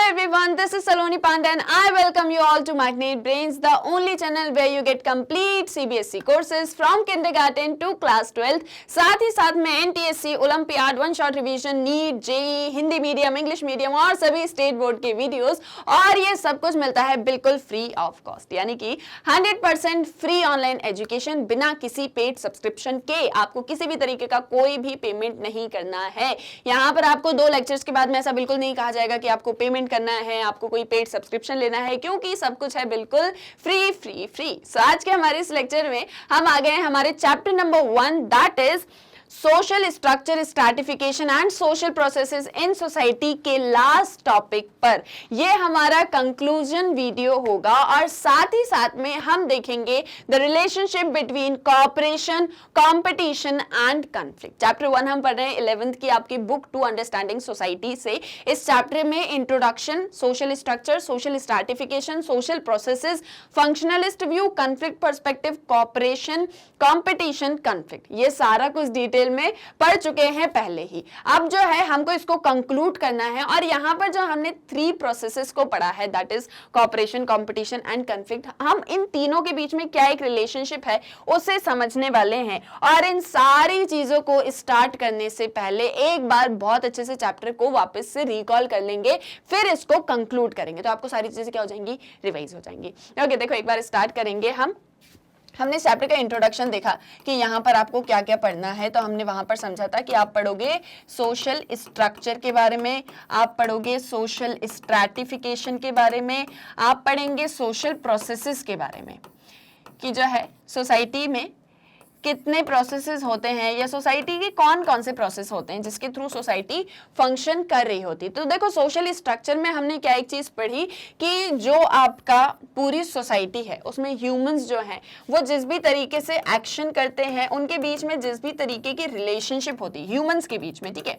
everyone, this is Saloni Pandey and I welcome you all to Magnet Brains, the only channel where you get complete CBSE courses from kindergarten to class 12. साथ ही साथ में NTSC, olympiad, one shot revision, NEET, JEE, Hindi medium, English medium और सभी state board के videos, और ये सब कुछ मिलता है बिल्कुल फ्री ऑफ कॉस्ट, यानी कि 100% फ्री ऑनलाइन एजुकेशन बिना किसी पेड सब्सक्रिप्शन के। आपको किसी भी तरीके का कोई भी पेमेंट नहीं करना है। यहाँ पर आपको 2 लेक्चर्स के बाद में ऐसा बिल्कुल नहीं कहा जाएगा कि आपको पेमेंट करना है, आपको कोई पेड सब्सक्रिप्शन लेना है, क्योंकि सब कुछ है बिल्कुल फ्री फ्री फ्री। सो आज के हमारे इस लेक्चर में हम आ गए हैं हमारे chapter number 1, that is social structure, stratification and social processes in society के लास्ट टॉपिक पर। ये हमारा कंक्लूजन वीडियो होगा और साथ ही साथ में हम देखेंगे the relationship between cooperation, competition and conflict. Chapter 1 हम पढ़ रहे हैं 11th की आपकी बुक टू अंडरस्टैंडिंग सोसाइटी से। इस चैप्टर में introduction, social structure, social stratification, social processes, functionalist view, conflict perspective, cooperation, competition, conflict, ये सारा कुछ डिटेल में पढ़ चुके हैं पहले ही। अब जो है हमको इसको कंक्लूड करना है और यहाँ पर जो हमने 3 प्रोसेसेस को पढ़ा है, that is cooperation, competition and conflict, हम इन तीनों के बीच में क्या एक रिलेशनशिप है उसे समझने वाले हैं। और इन सारी चीजों को स्टार्ट करने से पहले एक बार बहुत अच्छे से चैप्टर को वापस से रिकॉल कर लेंगे, फिर इसको कंक्लूड करेंगे, तो आपको सारी चीजें क्या हो जाएंगी, रिवाइज हो जाएंगी। ओके, देखो एक बार स्टार्ट करेंगे। हमने इस चैप्टर का इंट्रोडक्शन देखा कि यहाँ पर आपको क्या क्या पढ़ना है, तो हमने वहां पर समझा था कि आप पढ़ोगे सोशल स्ट्रक्चर के बारे में, आप पढ़ोगे सोशल स्ट्रैटिफिकेशन के बारे में, आप पढ़ेंगे सोशल प्रोसेसेस के बारे में, कि जो है सोसाइटी में कितने प्रोसेसेस होते हैं या सोसाइटी के कौन कौन से प्रोसेस होते हैं जिसके थ्रू सोसाइटी फंक्शन कर रही होती। तो देखो सोशल स्ट्रक्चर में हमने क्या एक चीज पढ़ी कि जो आपका पूरी सोसाइटी है उसमें ह्यूमंस जो हैं वो जिस भी तरीके से एक्शन करते हैं, उनके बीच में जिस भी तरीके की रिलेशनशिप होती है ह्यूमंस के बीच में, ठीक है,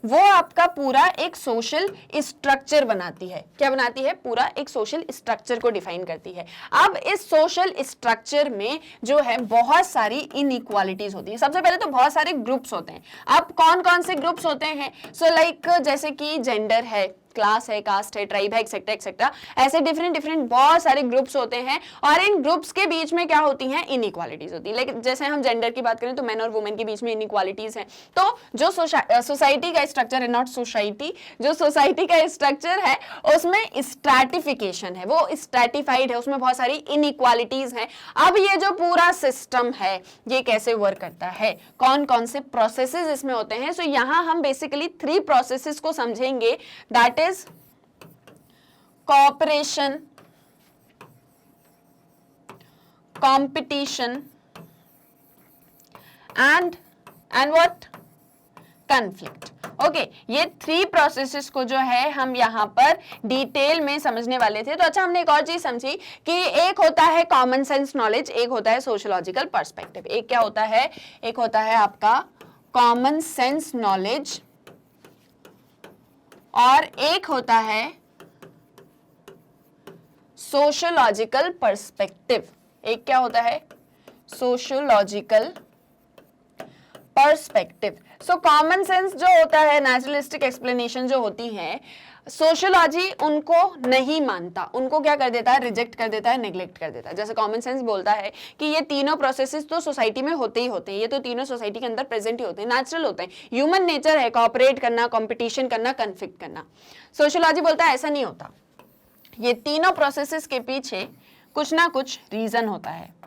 वो आपका पूरा एक सोशल स्ट्रक्चर बनाती है। क्या बनाती है? पूरा एक सोशल स्ट्रक्चर को डिफाइन करती है। अब इस सोशल स्ट्रक्चर में जो है बहुत सारी इनइक्वालिटीज होती है। सबसे पहले तो बहुत सारे ग्रुप्स होते हैं। अब कौन कौन से ग्रुप्स होते हैं? सो लाइक जैसे कि जेंडर है, क्लास है, कास्ट है, ट्राइब है, एक्सेट्रा एक्सेट्रा, ऐसे डिफरेंट बहुत सारे ग्रुप्स होते हैं और इन ग्रुप्स के बीच में क्या होती हैं, इनइक्वालिटीज होती है। लेकिन जैसे हम जेंडर की बात करें तो मेन और वुमेन के बीच में इनइक्वालिटीज हैं। तो जो सोसाइटी का स्ट्रक्चर है, नॉट सोसाइटी, जो सोसाइटी का स्ट्रक्चर है उसमें स्ट्रैटिफिकेशन है, वो स्ट्रैटिफाइड है, उसमें बहुत सारी इनइक्वालिटीज हैं। अब ये जो पूरा सिस्टम है ये कैसे वर्क करता है, कौन कौन से प्रोसेसेस इसमें होते हैं, सो यहाँ हम बेसिकली 3 प्रोसेसेस को समझेंगे, that is cooperation, competition and what? Conflict. Okay, ये 3 प्रोसेसेस को जो है हम यहाँ पर डिटेल में समझने वाले थे। तो अच्छा, हमने एक और चीज समझी कि एक होता है कॉमन सेंस नॉलेज, एक होता है सोशियोलॉजिकल पर्सपेक्टिव। एक क्या होता है? एक होता है आपका कॉमन सेंस नॉलेज और एक होता है सोशियोलॉजिकल पर्सपेक्टिव। एक क्या होता है? Sociological perspective. So common sense जो होता है, नेचुरलिस्टिक एक्सप्लेनेशन जो होती है, सोशियोलॉजी उनको नहीं मानता, उनको क्या कर देता है, रिजेक्ट कर देता है, नेग्लेक्ट कर देता है। जैसे कॉमन सेंस बोलता है कि ये तीनों प्रोसेसेस तो सोसाइटी में होते ही होते हैं, ये तो तीनों सोसाइटी के अंदर प्रेजेंट ही होते हैं, नेचुरल होते हैं, ह्यूमन नेचर है कोऑपरेट करना, कंपटीशन करना, कॉन्फ्लिक्ट करना। सोशियोलॉजी बोलता है ऐसा नहीं होता, ये तीनों प्रोसेसेस के पीछे कुछ ना कुछ रीजन होता है।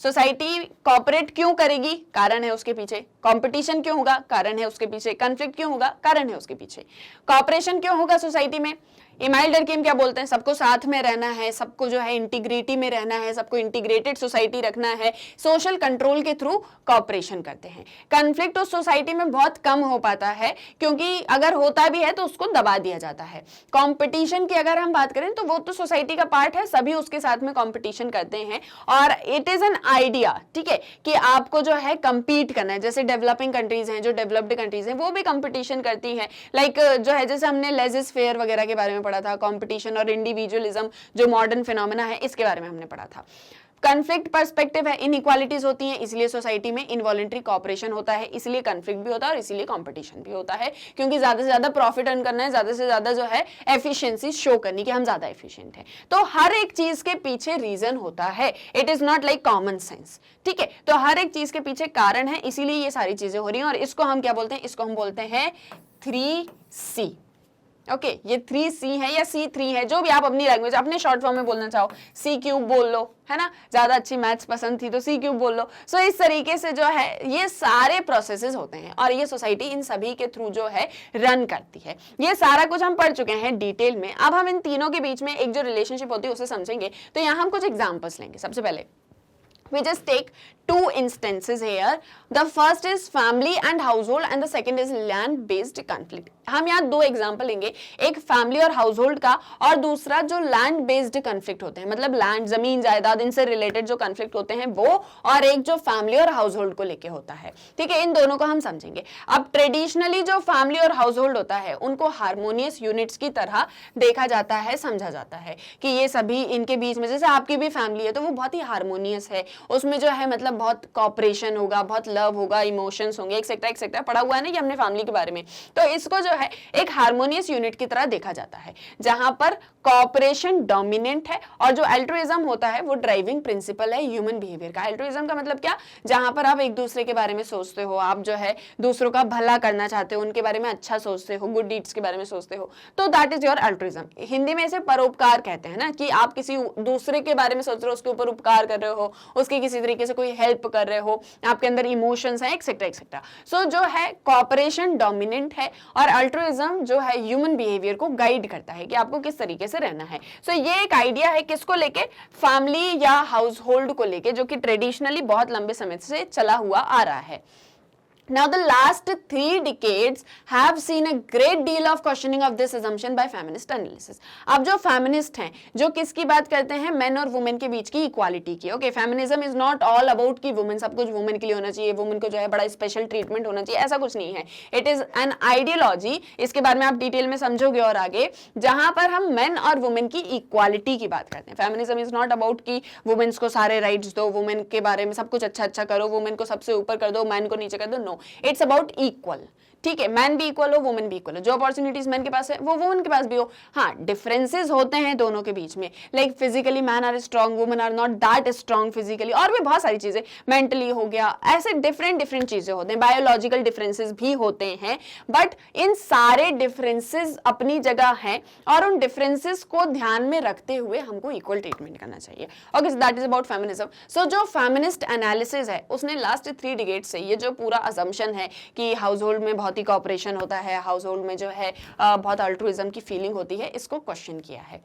सोसाइटी कोऑपरेट क्यों करेगी? कारण है उसके पीछे। कंपटीशन क्यों होगा? कारण है उसके पीछे। कॉन्फ्लिक्ट क्यों होगा? कारण है उसके पीछे। कोऑपरेशन क्यों होगा सोसाइटी में? इमाइल डरकीम क्या बोलते हैं? सबको साथ में रहना है, सबको जो है इंटीग्रिटी में रहना है, सबको इंटीग्रेटेड सोसाइटी रखना है, सोशल कंट्रोल के थ्रू कोऑपरेशन करते हैं। कॉन्फ्लिक्ट उस सोसाइटी में बहुत कम हो पाता है, क्योंकि अगर होता भी है तो उसको दबा दिया जाता है। कंपटीशन की अगर हम बात करें तो वो तो सोसाइटी का पार्ट है, सभी उसके साथ में कंपटीशन करते हैं और इट इज एन आइडिया, ठीक है, कि आपको जो है कंपीट करना है। जैसे डेवलपिंग कंट्रीज हैं, जो डेवलप्ड कंट्रीज हैं, वो भी कंपटीशन करती हैं। लाइक जो है, जैसे हमने लेजिस फेयर वगैरह के बारे में पढ़ा था, कंपटीशन और इंडिविजुअलिज्म जो मॉडर्न फिनोमेना है, इसके बारे में हमने पढ़ा था। कन्फ्लिक्ट पर्सपेक्टिव है, इनइक्वालिटीज होती हैं, इसलिए सोसाइटी में इनवॉलंटरी कॉपरेशन होता है, इसलिए कन्फ्लिक्ट भी होता है और इसीलिए कंपटीशन भी होता है, क्योंकि ज्यादा से ज्यादा प्रॉफिट अर्न करना है, ज्यादा से ज्यादा जो है एफिशिएंसी शो करनी कि हम ज्यादा एफिशिएंट हैं। तो हर एक चीज के पीछे रीजन होता है, it is not like common sense, ठीक है। तो हर एक चीज के पीछे कारण है, इसीलिए ये सारी चीजें हो रही हैं और इसको हम क्या बोलते हैं, इसको हम बोलते हैं 3C। ओके, ये 3C है या C3 है, जो भी आप अपनी लैंग्वेज अपने शॉर्ट फॉर्म में बोलना चाहो, C³ बोल लो, है ना, ज्यादा अच्छी मैथ्स पसंद थी तो C³ बोल लो। सो इस तरीके से जो है ये सारे प्रोसेसेस होते हैं और ये सोसाइटी इन सभी के थ्रू जो है रन करती है। ये सारा कुछ हम पढ़ चुके हैं डिटेल में। अब हम इन तीनों के बीच में एक जो रिलेशनशिप होती है उसे समझेंगे। तो यहाँ हम कुछ एग्जाम्पल्स लेंगे। सबसे पहले we just take two instances here. The first is family and household and the second is land based conflict. हम यहाँ दो एग्जाम्पल लेंगे, एक फैमिली और हाउसहोल्ड का और दूसरा जो लैंड बेस्ड कन्फ्लिक्ट होते हैं, मतलब लैंड, जमीन जायदाद, इनसे रिलेटेड जो कन्फ्लिक्ट होते हैं वो, और एक जो फैमिली और हाउसहोल्ड को लेके होता है, ठीक है। इन दोनों को हम समझेंगे। अब ट्रेडिशनली जो फैमिली और हाउसहोल्ड होता है उनको हार्मोनियस यूनिट्स की तरह देखा जाता है, समझा जाता है कि ये सभी इनके बीच में, जैसे आपकी भी फैमिली है तो वो बहुत ही हार्मोनियस है, उसमें जो है मतलब बहुत कॉपरेशन होगा, बहुत लव होगा, इमोशंस होंगे, एक्सेट्रा एक्सेट्रा। पढ़ा हुआ है ना कि हमने फैमिली के बारे में। तो इसको जो है एक हार्मोनियस यूनिट की तरह देखा जाता है जहां पर कॉपरेशन डोमिनेंट है और जो अल्ट्रुइज्म होता है वो ड्राइविंग प्रिंसिपल है ह्यूमन बिहेवियर का। अल्ट्रुइज्म का मतलब क्या, जहां पर आप एक दूसरे के बारे में सोचते हो, आप जो है दूसरों का भला करना चाहते हो, उनके बारे में अच्छा सोचते हो, गुड डीड्स के बारे में सोचते हो, तो that is your altruism. Hindi में इसे परोपकार कहते हैं ना, कि आप किसी दूसरे के बारे में सोच रहे हो, उसके ऊपर उपकार कर रहे हो, उसकी किसी तरीके से कोई हेल्प कर रहे हो, आपके अंदर इमोशंस हैं, एक्सेट्रा एक्सेट्रा। सो जो है कॉपरेशन डोमिनेंट है और अल्ट्रुइज्म जो है ह्यूमन बिहेवियर को गाइड करता है कि आपको किस तरीके से रहना है। सो ये एक आइडिया है किसको लेके, फैमिली या हाउस होल्ड को लेके, जो कि ट्रेडिशनली बहुत लंबे समय से चला हुआ आ रहा है। Now the last 3 decades have seen a great deal of questioning of this assumption by feminist analysis. अब जो feminist हैं, जो किसकी बात करते हैं, men और women के बीच की equality की। Okay, feminism is not all about कि women, सब कुछ women के लिए होना चाहिए, women को जो है बड़ा special treatment होना चाहिए, ऐसा कुछ नहीं है। It is an ideology, इसके बारे में आप डिटेल में समझोगे और आगे, जहां पर हम men और women की equality की बात करते हैं। Feminism is not about कि women को सारे rights दो, women के बारे में सब कुछ अच्छा अच्छा करो, women को सबसे ऊपर कर दो, man को नीचे कर दो, नो। इट्स अबाउट इक्वल, ठीक है। मैन भी इक्वल हो, वुमेन भी इक्वल हो, जो अपॉर्चुनिटीज मैन के पास है वो वुमेन के पास भी हो। हाँ, डिफरेंसेस होते हैं दोनों के बीच में, like physically man are strong, women are not that strong physically, और भी बहुत सारी चीजें, मेंटली हो गया, ऐसे डिफरेंट डिफरेंट चीजें होते हैं, बायोलॉजिकल डिफरेंसेस भी होते हैं। बट इन सारे डिफरेंसेस अपनी जगह हैं और उन डिफरेंसेस को ध्यान में रखते हुए हमको इक्वल ट्रीटमेंट करना चाहिए। Okay, so that is about feminism. So जो फेमिनिस्ट एनालिसिस है उसने लास्ट 3 डिकेड से ये जो पूरा असम्पशन है कि हाउस होल्ड में बहुत ही कॉपरेशन होता है, हाउस होल्ड में जो है बहुत अल्ट्रुइज्म की फीलिंग होती है, इसको क्वेश्चन किया है।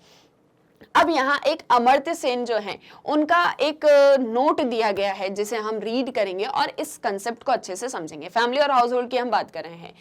अब यहाँ एक अमर्त्य सेन जो है उनका एक नोट दिया गया है जिसे हम रीड करेंगे और इस कंसेप्ट को अच्छे से समझेंगे। फैमिली और हाउस होल्ड की हम बात कर रहे हैं।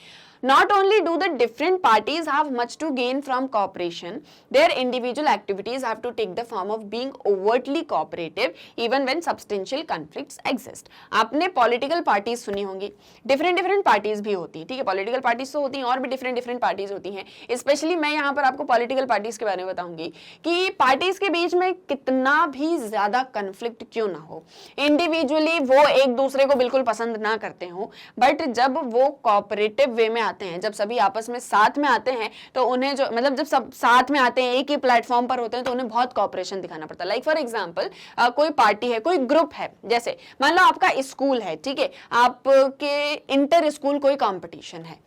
Not only do the different parties have much to gain from cooperation, their individual activities have to take the form of being overtly cooperative even when substantial conflicts exist. आपने political parties सुनी होंगी, different parties भी होती हैं, ठीक है। political parties तो होती हैं और भी different parties होती हैं। Especially मैं यहाँ पर आपको political parties के बारे में बताऊंगी कि parties के बीच में कितना भी ज्यादा conflict क्यों ना हो, individually वो एक दूसरे को बिल्कुल पसंद ना करते हो, but जब वो cooperative way में आते हैं, जब सभी आपस में साथ में आते हैं तो उन्हें जो मतलब जब सब साथ में आते हैं, एक ही प्लेटफॉर्म पर होते हैं, तो उन्हें बहुत कॉपरेशन दिखाना पड़ता है। लाइक फॉर एग्जांपल कोई पार्टी है, कोई ग्रुप है, जैसे मान लो आपका स्कूल है, ठीक है, आपके इंटर स्कूल कोई कंपटीशन है,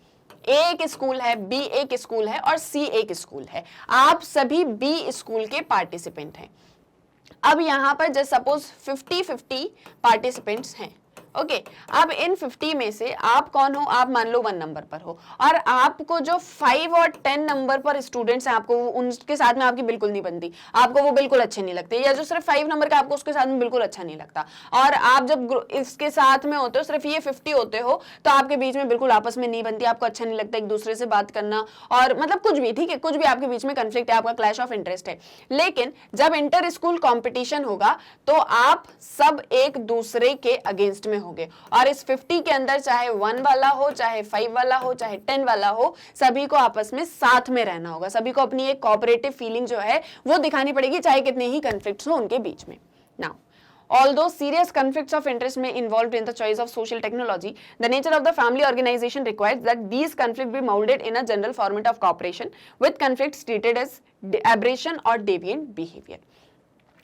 ए एक स्कूल है, बी एक स्कूल है और सी एक स्कूल है, आप सभी बी स्कूल के पार्टिसिपेंट हैं। अब यहाँ पर जस्ट सपोज 50-50 पार्टिसिपेंट्स हैं, ओके। अब इन 50 में से आप कौन हो, आप मान लो 1 नंबर पर हो और आपको जो 5 और 10 नंबर पर स्टूडेंट्स हैं, आपको उनके साथ में आपकी बिल्कुल नहीं बनती, आपको वो बिल्कुल अच्छे नहीं लगते, या जो सिर्फ 5 नंबर का आपको उसके साथ में बिल्कुल अच्छा नहीं लगता, और आप जब इसके साथ में होते हो, सिर्फ ये 50 होते हो, तो आपके बीच में बिल्कुल आपस में नहीं बनती, आपको अच्छा नहीं लगता एक दूसरे से बात करना, और मतलब कुछ भी, ठीक है, कुछ भी आपके बीच में कंफ्लिक्ट है, आपका क्लैश ऑफ इंटरेस्ट है। लेकिन जब इंटर स्कूल कॉम्पिटिशन होगा तो आप सब एक दूसरे के अगेंस्ट में होंगे, और इस 50 के अंदर चाहे 1 वाला हो, चाहे 5 वाला हो, चाहे 10 वाला हो, सभी को आपस में साथ में रहना होगा, सभी को अपनी एक कोऑपरेटिव फीलिंग जो है वो दिखानी पड़ेगी, चाहे कितने ही कॉन्फ्लिक्ट्स हो उनके बीच में। Now Although serious conflicts of interest may involved in the choice of social technology, the nature of the family organization requires that these conflicts be molded in a general format of cooperation, with conflicts treated as aberration or deviant behavior.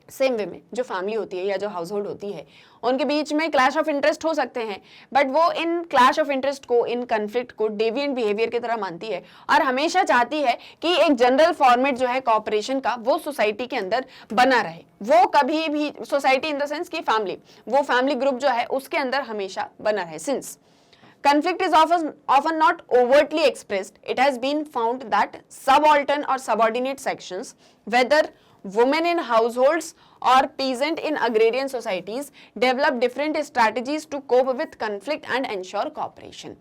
Same way में जो family होती है या जो house hold होती है उनके बीच में क्लैश ऑफ इंटरेस्ट हो सकते हैं, बट वो इन क्लैश ऑफ इंटरेस्ट को, इन कन्फ्लिक्ट को डेविएंट बिहेवियर की तरह मानती है और हमेशा चाहती है कि एक जनरल फॉर्मेट जो है कॉपरेशन का वो सोसाइटी के अंदर बना रहे। वो कभी भी सोसाइटी इन द सेंस की फैमिली, वो फैमिली ग्रुप जो है उसके अंदर हमेशा बना रहे। Since conflict is often not overtly expressed, it has been found that subaltern or subordinate sections, whether women in households or peasant in agrarian societies, develop different strategies to cope with conflict and ensure cooperation.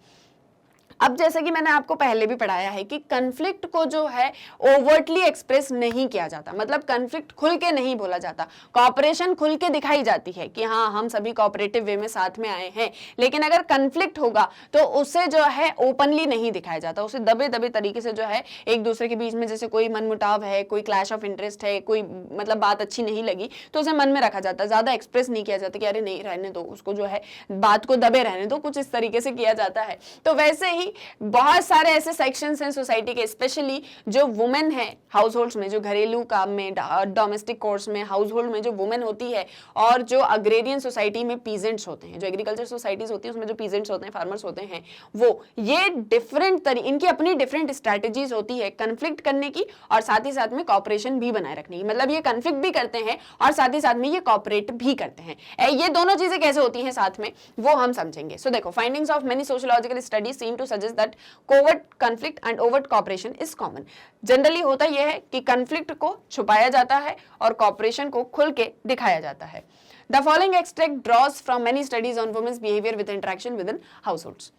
अब जैसे कि मैंने आपको पहले भी पढ़ाया है कि कन्फ्लिक्ट को जो है ओवर्टली एक्सप्रेस नहीं किया जाता, मतलब कन्फ्लिक्ट खुल के नहीं बोला जाता, कॉपरेशन खुल के दिखाई जाती है कि हाँ हम सभी कॉपरेटिव वे में साथ में आए हैं, लेकिन अगर कन्फ्लिक्ट होगा तो उसे जो है ओपनली नहीं दिखाया जाता, उसे दबे दबे तरीके से जो है एक दूसरे के बीच में जैसे कोई मनमुटाव है, कोई क्लैश ऑफ इंटरेस्ट है, कोई मतलब बात अच्छी नहीं लगी तो उसे मन में रखा जाता, ज्यादा एक्सप्रेस नहीं किया जाता कि अरे नहीं रहने दो उसको, जो है बात को दबे रहने दो, कुछ इस तरीके से किया जाता है। तो वैसे ही बहुत सारे ऐसे सेक्शंस हैं सोसाइटी के, स्पेशली जो वुमेन है हाउस होल्ड्स में, जो घरेलू काम में, डोमेस्टिक कोर्स में, हाउस होल्ड में जो वुमेन होती है, और जो अग्रेरियन सोसाइटी में पीजेंट्स होते हैं, जो एग्रीकल्चर सोसाइटीज होती है उसमें जो पीजेंट्स होते हैं, फार्मर्स होते हैं, वो ये डिफरेंट इनकी अपनी डिफरेंट स्ट्रैटेजीज होती है कन्फ्लिक्ट करने की और साथ ही साथ में कॉपरेशन भी बनाए रखने की। मतलब ये कन्फ्लिक्ट भी करते हैं और साथ ही साथ में ये कॉपरेट भी करते हैं। ये दोनों चीजें कैसे होती हैं साथ में वो हम समझेंगे। सो देखो, findings of many sociological studies seem to suggest that covert conflict and overt cooperation is common. Generally होता यह है कि कॉन्फ्लिक्ट को छुपाया जाता है और कॉपरेशन को खुल के दिखाया जाता है। The following extract draws from many studies on women's behaviour with interaction with in households.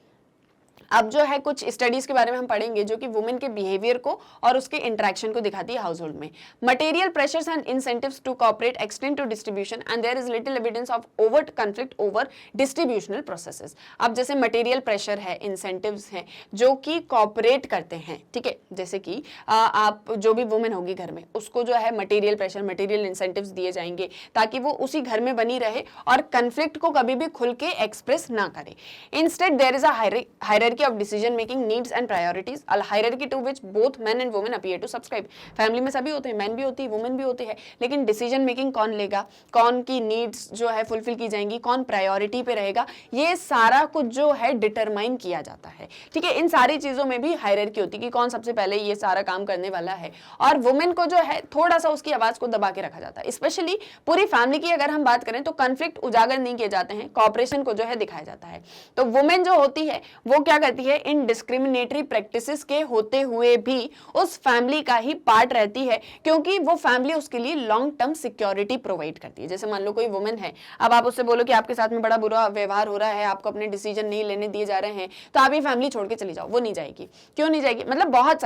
अब जो है कुछ स्टडीज के बारे में हम पढ़ेंगे जो कि वुमेन के बिहेवियर को और उसके इंटरेक्शन को दिखाती है हाउस होल्ड में। Material pressures and incentives to cooperate extend to distribution and there is little evidence of overt conflict over distributional processes. अब जैसे मटेरियल प्रेशर है, इंसेंटिव्स हैं जो कि कॉपरेट करते हैं, ठीक है, जैसे कि आप जो भी वुमेन होगी घर में उसको जो है मटेरियल प्रेशर, मटेरियल इंसेंटिव्स दिए जाएंगे ताकि वो उसी घर में बनी रहे और कॉन्फ्लिक्ट को कभी भी खुल के एक्सप्रेस ना करे। Instead there is a hierarchy of decision making needs and priorities, a hierarchy to which both men and women appear to subscribe। Family में सभी होते हैं, मैन भी होती है, वुमेन भी होती है, लेकिन डिसीजन मेकिंग कौन लेगा, कौन की नीड्स जो है फुलफिल की जाएंगी, कौन प्रायोरिटी पे रहेगा, ये सारा कुछ जो है डिटरमाइन किया जाता है। ठीक है, इन सारी चीजों में भी हायरार्की होती है कि कौन सबसे पहले ये सारा काम करने वाला है, और वुमेन को जो है थोड़ा सा उसकी आवाज को दबा के रखा जाता है। स्पेशली पूरी फैमिली की अगर हम बात करें तो कॉन्फ्लिक्ट उजागर नहीं किए जाते हैं, कॉपरेशन को जो है दिखाया जाता है। तो वुमेन जो होती है वो क्या करती है, इन डिस्क्रिमिनेटरी प्रैक्टिसेस के होते हुए भी उस फैमिली का ही पार्ट रहती है, क्योंकि वो फैमिली उसके लिए लॉन्ग टर्म सिक्योरिटी प्रोवाइड करती है। जैसे मान लो कोई वुमेन है, अब आप उससे बोलो कि आपके साथ में बड़ा बुरा व्यवहार हो रहा है, आपको अपने डिसीजन नहीं लेने दिए जा रहे हैं, तो आप ये फैमिली छोड़ के चली जाओ, वो नहीं जाएगी। क्यों नहीं जाएगी? मतलब बहुत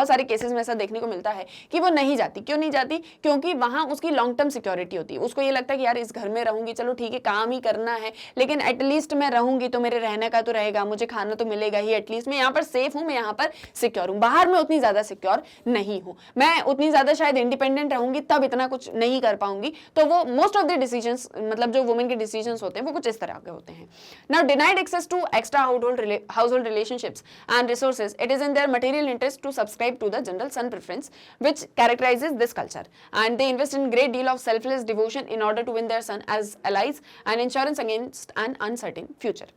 सारे केसेस में ऐसा देखने को मिलता है कि वो नहीं जाती। क्यों नहीं जाती? क्योंकि वहां उसकी लॉन्ग टर्म सिक्योरिटी होती है। उसको ये लगता है कि यार इस घर में रहूंगी, चलो ठीक है काम ही करना है, लेकिन एटलीस्ट मैं रहूंगी तो मेरे रहने का तो रहेगा, मुझे खाना तो मिलेगा ही, एटलीस्ट मैं यहाँ पर सेफ हूं, मैं यहाँ पर सिक्योर हूं। बाहर में उतनी ज्यादा सिक्योर नहीं हूं, मैं उतनी ज्यादा शायद इंडिपेंडेंट रहूंगी तब इतना कुछ नहीं कर पाऊंगी। तो वो मोस्ट ऑफ द डिसीजंस, मतलब जो वुमेन के डिसीजंस होते हैं वो कुछ इस तरह के होते हैं। Now denied access to extra household relationships and resources, it is in their material interest to subscribe to the general son preference which characterizes this culture, and they invest in great deal of selfless devotion in order to win their son as allies and insurance against an uncertain future।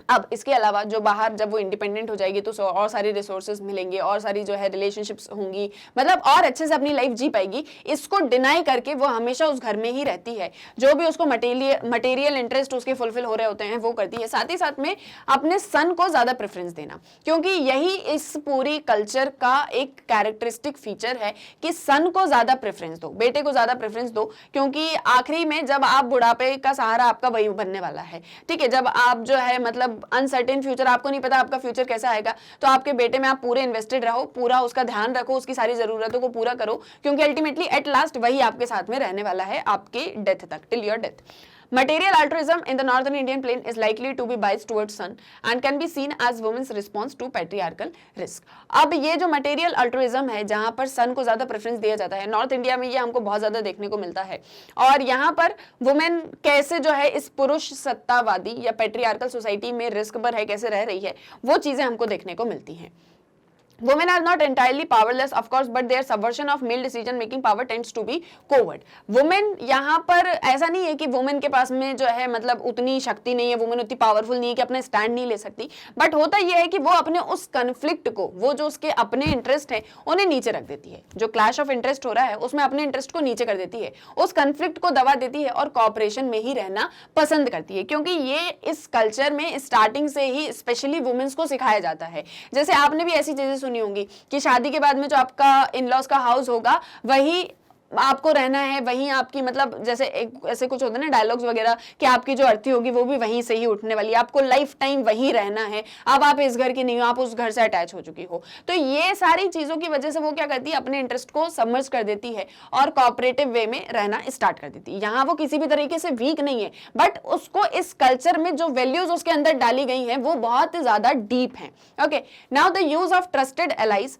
अब इसके अलावा जो बाहर जब वो independent हो जाएगी तो और सारी रिसोर्सेज मिलेंगे, और सारी जो है रिलेशनशिप्स होंगी, मतलब और अच्छे से अपनी लाइफ जी पाएगी। इसको डिनाई करके वो हमेशा उस घर में ही रहती है, जो भी उसको मटेरियल इंटरेस्ट उसके फुलफिल हो रहे होते हैं वो करती है। साथ ही साथ में अपने सन को ज्यादा प्रेफरेंस देना, क्योंकि यही इस पूरी कल्चर का एक कैरेक्टरिस्टिक फीचर है कि सन को ज्यादा प्रेफरेंस दो, बेटे को ज्यादा प्रेफरेंस दो, क्योंकि आखिरी में जब आप बुढ़ापे का सहारा आपका वही बनने वाला है। ठीक है, जब आप जो है मतलब अनसर्टेन फ्यूचर, आपको नहीं पता आपका फ्यूचर कैसा आएगा, तो आपके बेटे में आप पूरे इन्वेस्टेड रहो, पूरा उसका ध्यान रखो, उसकी सारी जरूरतों को पूरा करो, क्योंकि अल्टीमेटली एट लास्ट वही आपके साथ में रहने वाला है आपके डेथ तक, till your death. Material altruism in the northern Indian plain is likely to be biased towards sun and can be seen as women's response to patriarchal risk. अब ये जो material altruism है, जहां पर सन को ज्यादा प्रेफरेंस दिया जाता है, नॉर्थ इंडिया में ये हमको बहुत ज्यादा देखने को मिलता है, और यहाँ पर वुमेन कैसे जो है इस पुरुष सत्तावादी या पेट्रियार्कल सोसाइटी में रिस्क पर है, कैसे रह रही है, वो चीजें हमको देखने को मिलती हैं. Women are not entirely powerless, of course, but their subversion of male decision-making power tends to be coward. Women यहाँ पर ऐसा नहीं है कि women के पास में जो है मतलब उतनी शक्ति नहीं है, women उतनी पावरफुल नहीं है कि अपने स्टैंड नहीं ले सकती, बट होता यह है कि वो अपने उस कन्फ्लिक्ट को, वो जो उसके अपने इंटरेस्ट है उन्हें नीचे रख देती है. जो क्लैश ऑफ इंटरेस्ट हो रहा है उसमें अपने इंटरेस्ट को नीचे कर देती है, उस कन्फ्लिक्ट को दबा देती है और कॉपरेशन में ही रहना पसंद करती है, क्योंकि ये इस कल्चर में स्टार्टिंग से ही स्पेशली वुमेन्स को सिखाया जाता है. जैसे आपने भी ऐसी चीजें सुनी होंगी कि शादी के बाद में जो आपका इन-लॉज का हाउस होगा वही आपको रहना है, वहीं आपकी मतलब जैसे ऐसे कुछ होता है ना डायलॉग्स वगैरह कि आपकी जो अर्थी होगी वो भी वहीं से ही उठने वाली है, आपको लाइफ टाइम वहीं रहना है, अब आप इस घर की नहीं हो, आप उस घर से अटैच हो चुकी हो. तो ये सारी चीजों की वजह से वो क्या करती है, अपने इंटरेस्ट को सबमर्ज कर देती है और कोऑपरेटिव वे में रहना स्टार्ट कर देती है. यहाँ वो किसी भी तरीके से वीक नहीं है, बट उसको इस कल्चर में जो वैल्यूज उसके अंदर डाली गई हैं वो बहुत ज्यादा डीप हैं. Okay, now the use of trusted allies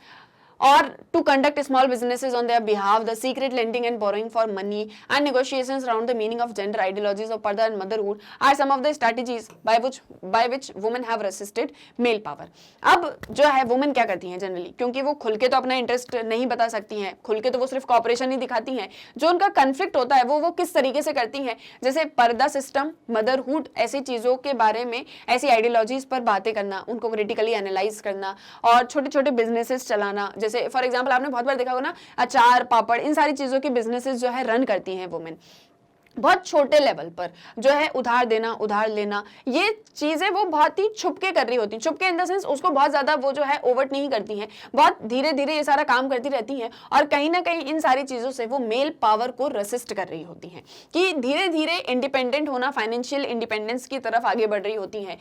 or to conduct small businesses on their behalf, the secret lending and borrowing for money and negotiations around the meaning of gender ideologies of parda and motherhood are some of the strategies by which women have resisted male power. अब जो है women क्या करती हैं generally, क्योंकि वो खुल के तो अपना इंटरेस्ट नहीं बता सकती हैं, खुल के तो वो सिर्फ कॉपरेशन ही दिखाती हैं, जो उनका कन्फ्लिक्ट होता है वो किस तरीके से करती हैं, जैसे पर्दा सिस्टम, मदरहुड, ऐसी चीजों के बारे में, ऐसी आइडियोलॉजीज पर बातें करना, उनको क्रिटिकली एनालाइज करना और छोटे छोटे बिजनेसेस चलाना. जैसे फॉर एग्जांपल आपने बहुत बार देखा होगा ना, अचार, पापड़, इन सारी चीजों के बिजनेसेस जो है रन करती हैं वुमेन, बहुत छोटे लेवल पर जो है उधार देना, उधार लेना, ये चीजें वो बहुत ही छुपके कर रही होती हैं. छुपके इन द सेंस उसको बहुत ज्यादा वो जो है ओवर्ट नहीं करती हैं, बहुत धीरे धीरे ये सारा काम करती रहती हैं और कहीं ना कहीं इन सारी चीजों से वो मेल पावर को रेसिस्ट कर रही होती हैं कि धीरे धीरे इंडिपेंडेंट होना, फाइनेंशियल इंडिपेंडेंस की तरफ आगे बढ़ रही होती हैं.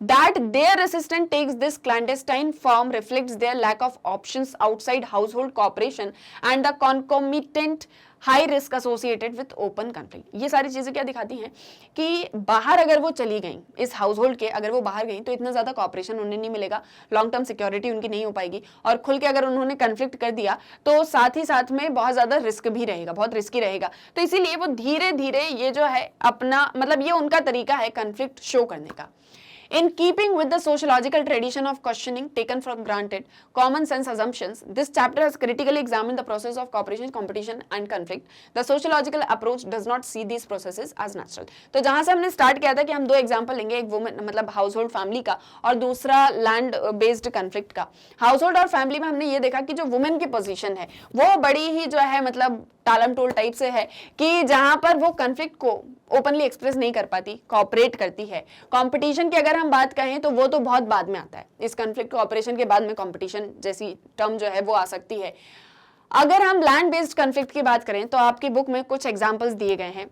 That their resistance takes this clandestine form reflects their lack of options outside household cooperation and the concomitant high risk associated with open conflict. ये सारी चीजें क्या दिखाती हैं कि बाहर अगर वो चली गई, इस हाउस होल्ड के अगर वो बाहर गई तो इतना ज्यादा कॉपरेशन उन्हें नहीं मिलेगा, लॉन्ग टर्म सिक्योरिटी उनकी नहीं हो पाएगी, और खुल के अगर उन्होंने कन्फ्लिक्ट कर दिया तो साथ ही साथ में बहुत ज्यादा रिस्क भी रहेगा, बहुत रिस्की रहेगा. तो इसीलिए वो धीरे धीरे ये जो है अपना मतलब ये उनका तरीका है कन्फ्लिक्ट शो करने का. In keeping with the sociological tradition of questioning taken for granted common sense assumptions, this chapter has critically examined the process of cooperation, competition and conflict. The sociological approach does not see these processes as natural. तो जहां से हमने start किया था कि हम दो example लेंगे, एक वुमेन मतलब हाउस होल्ड फैमिली का और दूसरा लैंड बेस्ड कन्फ्लिक्ट का. हाउस होल्ड और फैमिली में हमने ये देखा कि जो वुमेन की पोजीशन है वो बड़ी ही जो है मतलब टालम टोल टाइप से है कि जहां पर वो कन्फ्लिक्ट को ओपनली एक्सप्रेस नहीं कर पाती, कॉपरेट करती है. कंपटीशन की अगर हम बात कहें तो वो तो बहुत बाद में आता है, इस कन्फ्लिक्ट कॉपरेशन के बाद में कंपटीशन जैसी टर्म जो है वो आ सकती है. अगर हम लैंड बेस्ड कन्फ्लिक्ट की बात करें तो आपकी बुक में कुछ एग्जांपल्स दिए गए हैं.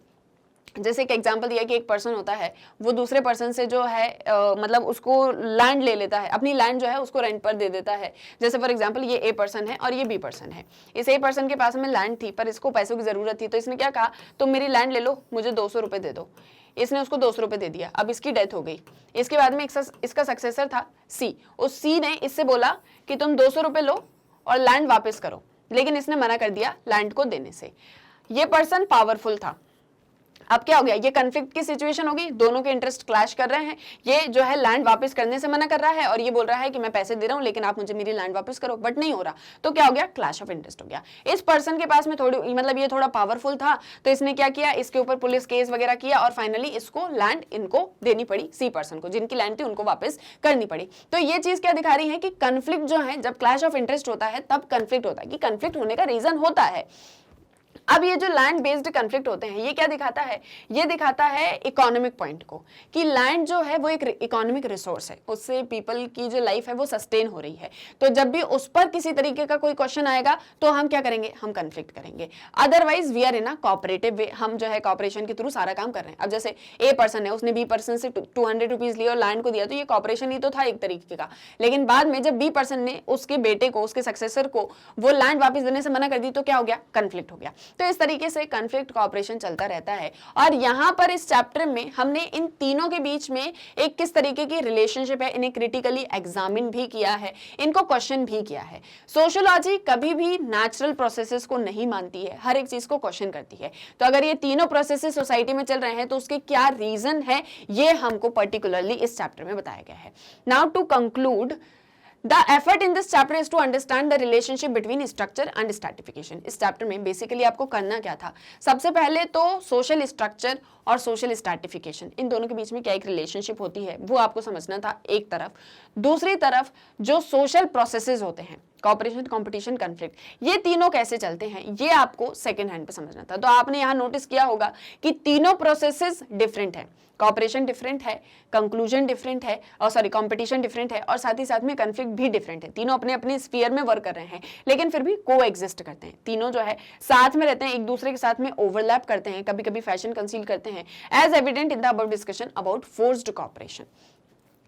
जैसे एक एग्जांपल दिया कि एक पर्सन होता है, वो दूसरे पर्सन से जो है मतलब उसको लैंड ले लेता है, अपनी लैंड जो है उसको रेंट पर दे देता है. जैसे फॉर एग्जांपल ये ए पर्सन है और ये बी पर्सन है. इस ए पर्सन के पास में लैंड थी पर इसको पैसों की जरूरत थी, तो इसने क्या कहा, तुम मेरी लैंड ले लो, मुझे 200 रुपए दे दो. इसने उसको 200 रुपए दे दिया. अब इसकी डेथ हो गई. इसके बाद में इसका सक्सेसर था सी. उस सी ने इससे बोला कि तुम 200 रुपए लो और लैंड वापस करो, लेकिन इसने मना कर दिया लैंड को देने से. ये पर्सन पावरफुल था. अब क्या हो गया, ये कन्फ्लिक्ट की सिचुएशन होगी, दोनों के इंटरेस्ट क्लैश कर रहे हैं. ये जो है लैंड वापस करने से मना कर रहा है और ये बोल रहा है कि मैं पैसे दे रहा हूं लेकिन आप मुझे मेरी लैंड वापस करो, बट नहीं हो रहा. तो क्या हो गया, क्लैश ऑफ इंटरेस्ट हो गया. इस पर्सन के पास में थोड़ी मतलब ये थोड़ा पावरफुल था तो इसने क्या किया, इसके ऊपर पुलिस केस वगैरह किया और फाइनली इसको लैंड इनको देनी पड़ी, सी पर्सन को, जिनकी लैंड थी उनको वापस करनी पड़ी. तो ये चीज क्या दिखा रही है कि कन्फ्लिक्ट जो है, जब क्लैश ऑफ इंटरेस्ट होता है तब कन्फ्लिक्ट होता है, कि कन्फ्लिक्ट होने का रीजन होता है. अब ये जो लैंड बेस्ड कन्फ्लिक्ट होते हैं ये क्या दिखाता है, ये दिखाता है इकोनॉमिक पॉइंट को, कि लैंड जो है वो एक इकोनॉमिक रिसोर्स है, उससे पीपल की जो लाइफ है वो सस्टेन हो रही है. तो जब भी उस पर किसी तरीके का कोई क्वेश्चन आएगा तो हम क्या करेंगे, हम कन्फ्लिक्ट करेंगे. Otherwise we are in a cooperative way, हम जो है कोऑपरेशन के थ्रू सारा काम कर रहे हैं. अब जैसे ए पर्सन है, उसने बी पर्सन से 200 रुपीज लिए और लैंड को दिया, तो ये कोऑपरेशन ही तो था एक तरीके का. लेकिन बाद में जब बी पर्सन ने उसके बेटे को, उसके सक्सेसर को वो लैंड वापस देने से मना कर दी तो क्या हो गया, कन्फ्लिक्ट हो गया. तो इस तरीके से कॉन्फ्लिक्ट कोऑपरेशन चलता रहता है। और यहाँ पर इस चैप्टर में हमने इन तीनों के बीच में एक किस तरीके की रिलेशनशिप है इन्हें क्रिटिकली एग्जामिन भी किया है, इनको क्वेश्चन भी किया है। सोशियोलॉजी कभी भी नेचुरल प्रोसेसेस को नहीं मानती है, हर एक चीज को क्वेश्चन करती है। तो अगर ये तीनों प्रोसेसेस सोसाइटी में चल रहे हैं तो उसके क्या रीजन है ये हमको पर्टिकुलरली इस चैप्टर में बताया गया है। Now to conclude, The effort in this chapter is to understand the relationship between structure and stratification। इस चैप्टर में बेसिकली आपको करना क्या था, सबसे पहले तो सोशल स्ट्रक्चर और सोशल स्ट्रैटिफिकेशन इन दोनों के बीच में क्या एक रिलेशनशिप होती है वो आपको समझना था एक तरफ। दूसरी तरफ जो सोशल प्रोसेसेस होते हैं, कॉपरेशन, कंपटीशन, कॉन्फ्लिक्ट, ये तीनों कैसे चलते हैं ये आपको सेकेंड हैंड पे समझना था। तो आपने यहाँ नोटिस किया होगा कि तीनों प्रोसेसेस डिफरेंट है, कॉपरेशन डिफरेंट है, कंक्लूजन डिफरेंट है, और सॉरी कंपटीशन डिफरेंट है, और साथ ही साथ में कॉन्फ्लिक्ट भी डिफरेंट है। तीनों अपने अपने स्फीयर में वर्क कर रहे हैं लेकिन फिर भी को एग्जिस्ट करते हैं। तीनों जो है साथ में रहते हैं, एक दूसरे के साथ में ओवरलैप करते हैं, कभी कभी फैशन कंसील करते हैं, as evident in the above discussion about forced cooperation.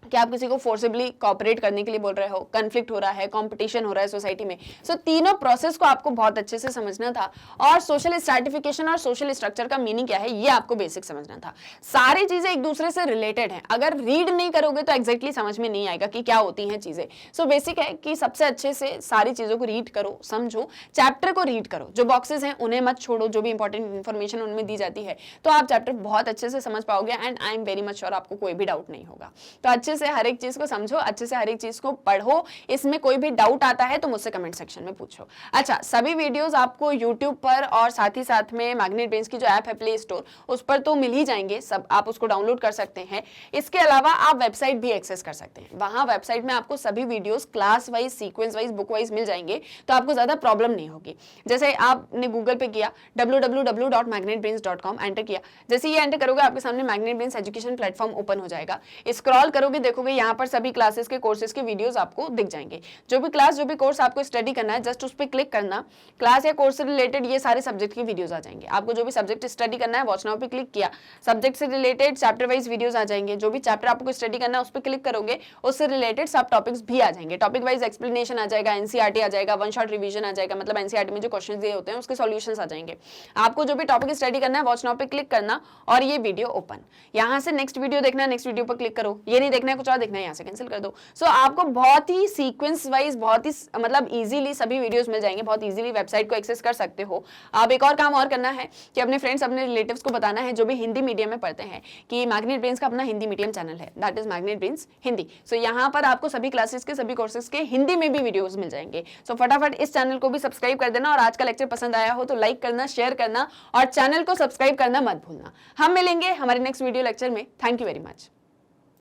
क्या आप किसी को फोर्सिबली कॉपरेट करने के लिए बोल रहे हो, कॉन्फ्लिक्ट हो रहा है, कंपटीशन हो रहा है सोसाइटी में। सो तीनों प्रोसेस को आपको बहुत अच्छे से समझना था। और सोशल स्ट्रैटिफिकेशन और सोशल स्ट्रक्चर का मीनिंग क्या है ये आपको बेसिक समझना था। सारी चीजें एक दूसरे से रिलेटेड हैं, अगर रीड नहीं करोगे तो एग्जैक्टली समझ में नहीं आएगा कि क्या होती हैं चीजें। सो बेसिक है कि सबसे अच्छे से सारी चीजों को रीड करो, समझो, चैप्टर को रीड करो, जो बॉक्सेस हैं उन्हें मत छोड़ो, जो भी इंपॉर्टेंट इन्फॉर्मेशन उनमें दी जाती है तो आप चैप्टर बहुत अच्छे से समझ पाओगे। And I am very much sure आपको कोई भी डाउट नहीं होगा। तो अच्छे से हर एक चीज को समझो, अच्छे से हर एक चीज को पढ़ो, इसमें कोई भी डाउट आता है तो मुझसे कमेंट सेक्शन में पूछो। अच्छा, सभी वीडियोस आपको यूट्यूब पर और साथ ही साथ में मैग्नेट ब्रेन्स की जो ऐप है प्ले स्टोर उस पर तो मिल ही जाएंगे, सब आप उसको डाउनलोड कर सकते हैं। इसके अलावा आप वेबसाइट भी एक्सेस कर सकते हैं, वहां वेबसाइट में आपको सभी videos class wise, sequence wise, book wise मिल जाएंगे, तो आपको ज्यादा प्रॉब्लम नहीं होगी। जैसे आपने गूगल पे किया www.magnetbrains.com एंटर किया, जैसे ये एंटर करोगे आपके सामने magnet brains education platform open हो जाएगा। स्क्रॉल करोगे देखोगे यहाँ पर सभी क्लासेस के कोर्सेज के वीडियोस आपको दिख जाएंगे। जो भी क्लास, जो भी कोर्स आपको स्टडी करना है जस्ट उस पर क्लिक करना, क्लास या कोर्स से रिलेटेड ये सारे सब्जेक्ट के वीडियोस आ जाएंगे। आपको जो भी सब्जेक्ट स्टडी करना है वॉच नाउ पे क्लिक किया, सब्जेक्ट से रिलेटेड चैप्टर वाइज वीडियोस आ जाएंगे। जो भी चैप्टर आपको स्टडी करना है उस पर क्लिक करोगे उससे रिलेटेड सब टॉपिक्स भी आ जाएंगे, टॉपिक वाइज एक्सप्लेनेशन आ जाएगा, एनसीईआरटी आ जाएगा, वन शॉट रिवीजन आ जाएगा, मतलब एनसीईआरटी में जो क्वेश्चन दिए होते हैं उसके सॉल्यूशंस आ जाएंगे। आपको जो भी टॉपिक स्टडी करना है वॉच नाउ पे क्लिक करना और ये वीडियो ओपन, यहाँ से नेक्स्ट वीडियो देखना है, नेक्स्ट वीडियो पर क्लिक करो, ये नहीं देखना है कुछ और देखना है यहाँ से कैंसिल कर दो। सो आपको बहुत ही सीक्वेंस वाइज, बहुत ही मतलब इजीली सभी वीडियोस मिल जाएंगे, बहुत इजीली वेबसाइट को एक्सेस कर सकते हो। आप एक और काम और करना है कि अपने फ्रेंड्स, अपने रिलेटिव्स को बताना है जो भी हिंदी मीडियम में पढ़ते हैं कि मैग्नेट ब्रेन्स का अपना हिंदी मीडियम चैनल है, that is Magnet Brains Hindi. So यहाँ पर आपको सभी क्लासेस के, सभी कोर्सेज के हिंदी में भी वीडियोस मिल जाएंगे। सो फटाफट इस चैनल को भी सब्सक्राइब कर देना और आज का लेक्चर पसंद आया हो तो लाइक करना, शेयर करना और चैनल को सब्सक्राइब करना मत भूलना। हम मिलेंगे हमारे नेक्स्ट वीडियो लेक्चर में। Thank you very much.